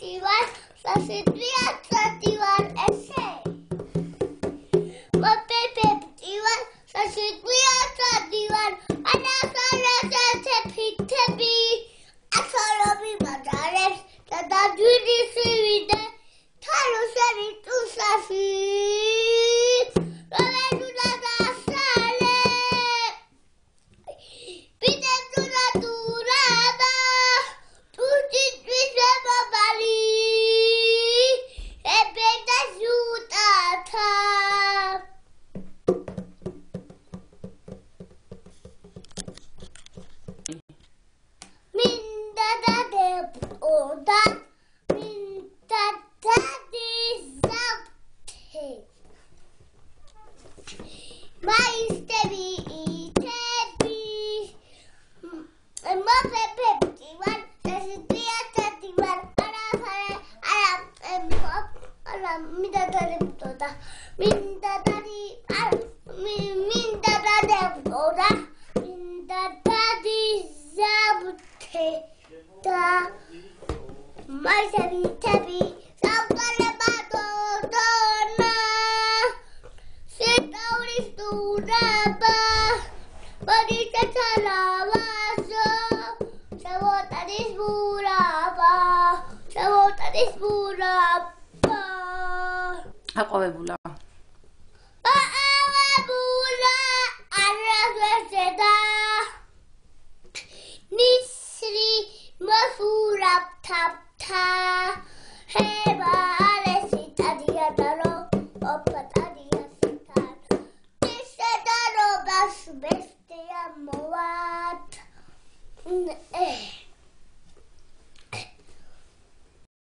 Divan, Sasitria Divan, essay. What baby Divan, Sasitria Divan, and I saw Pitabi, I saw me Madares, that I do this with the Talusari to Safi. აყვავებულა აყვავებულა არასვერდა ნისრი მოსურაფ თაფთა